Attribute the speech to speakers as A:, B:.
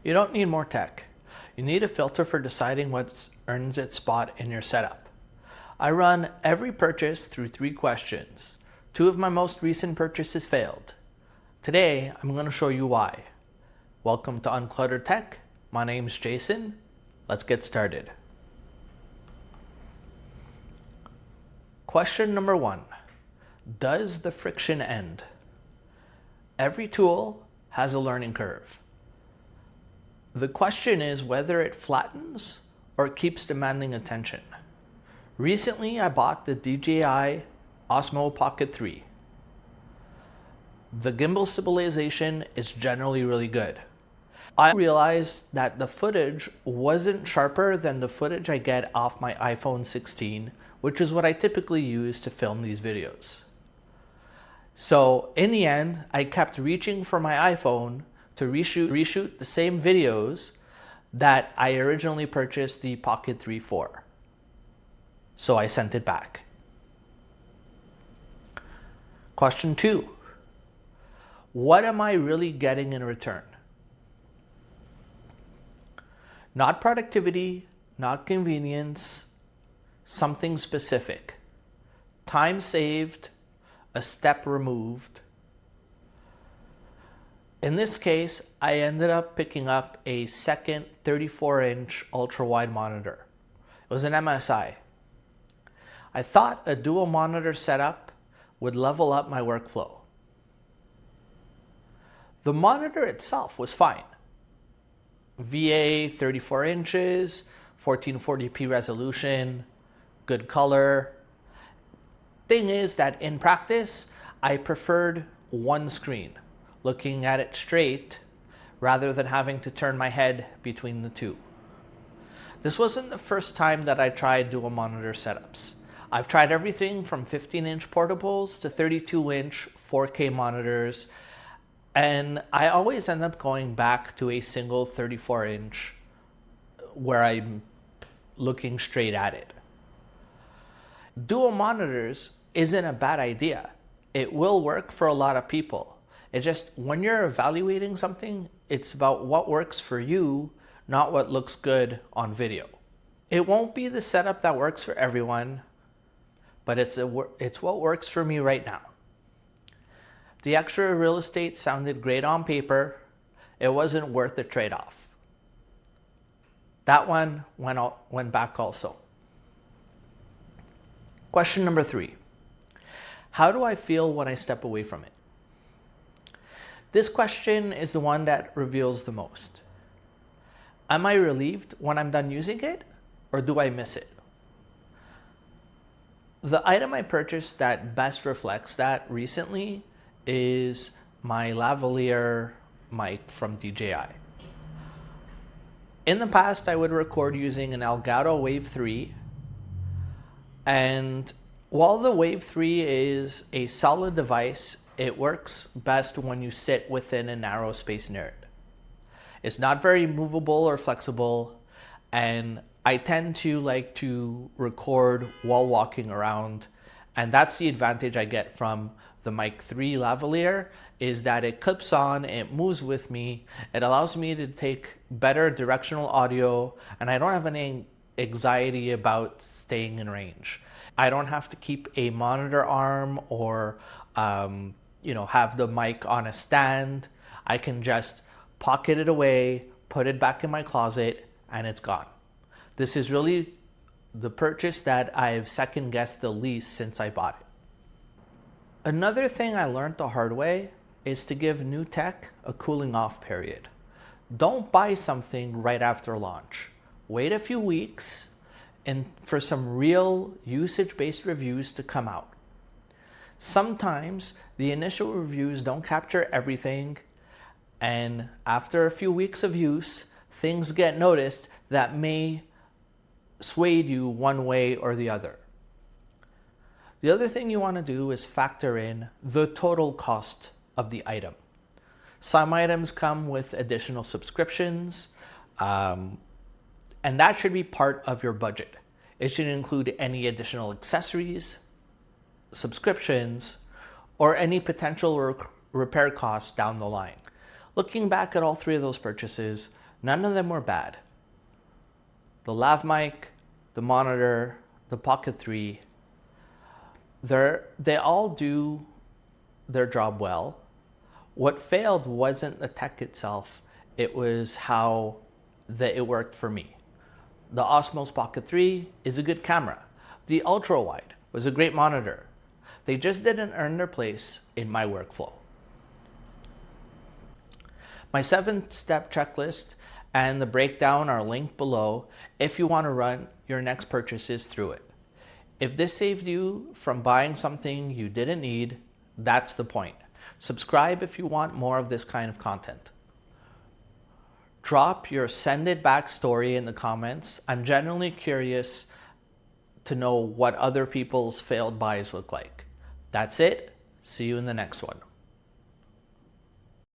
A: You don't need more tech. You need a filter for deciding what earns its spot in your setup. I run every purchase through 3 questions. 2 of my most recent purchases failed. Today, I'm going to show you why. Welcome to Uncluttered Tech. My name's Jason. Let's get started. Question number 1. Does the friction end? Every tool has a learning curve. The question is whether it flattens or keeps demanding attention. Recently, I bought the DJI Osmo Pocket 3. The gimbal stabilization is generally really good. I realized that the footage wasn't sharper than the footage I get off my iPhone 16, which is what I typically use to film these videos. So in the end, I kept reaching for my iPhone to reshoot the same videos that I originally purchased the Pocket 3 for. So I sent it back. Question 2. What am I really getting in return? Not productivity, not convenience, something specific. Time saved, a step removed. In this case, I ended up picking up a second 34-inch ultrawide monitor. It was an MSI. I thought a dual monitor setup would level up my workflow. The monitor itself was fine. VA 34 inches, 1440p resolution, good color. Thing is that in practice, I preferred one screen, looking at it straight rather than having to turn my head between the two. This wasn't the first time that I tried dual monitor setups. I've tried everything from 15-inch portables to 32-inch 4K monitors, and I always end up going back to a single 34-inch where I'm looking straight at it. Dual monitors isn't a bad idea. It will work for a lot of people. It's just when you're evaluating something, it's about what works for you, not what looks good on video. It won't be the setup that works for everyone, but it's what works for me right now. The extra real estate sounded great on paper. It wasn't worth the trade-off. That one went back also. Question number 3. How do I feel when I step away from it? This question is the one that reveals the most. Am I relieved when I'm done using it, or do I miss it? The item I purchased that best reflects that recently is my lavalier mic from DJI. In the past, I would record using an Elgato Wave 3, and while the Wave 3 is a solid device, it works best when you sit within a narrow space near it. It's not very movable or flexible, and I tend to like to record while walking around, and that's the advantage I get from the Mic 3 lavalier, is that it clips on, it moves with me, it allows me to take better directional audio, and I don't have any anxiety about staying in range. I don't have to keep a monitor arm or have the mic on a stand. I can just pocket it away, put it back in my closet, and it's gone. This is really the purchase that I've second guessed the least since I bought it. Another thing I learned the hard way is to give new tech a cooling off period. Don't buy something right after launch. Wait a few weeks and for some real usage-based reviews to come out. Sometimes the initial reviews don't capture everything, and after a few weeks of use, things get noticed that may sway you one way or the other. The other thing you want to do is factor in the total cost of the item. Some items come with additional subscriptions, and that should be part of your budget. It should include any additional accessories, subscriptions, or any potential repair costs down the line. Looking back at all 3 of those purchases, None of them were bad. The lav mic, the monitor, the Pocket 3, they all do their job well. What failed wasn't the tech itself, it was how it worked for me. The Osmo Pocket 3 is a good camera. The ultrawide was a great monitor. They just didn't earn their place in my workflow. My 7-step checklist and the breakdown are linked below if you want to run your next purchases through it. If this saved you from buying something you didn't need, that's the point. Subscribe if you want more of this kind of content. Drop your send it back story in the comments. I'm genuinely curious to know what other people's failed buys look like. That's it. See you in the next one.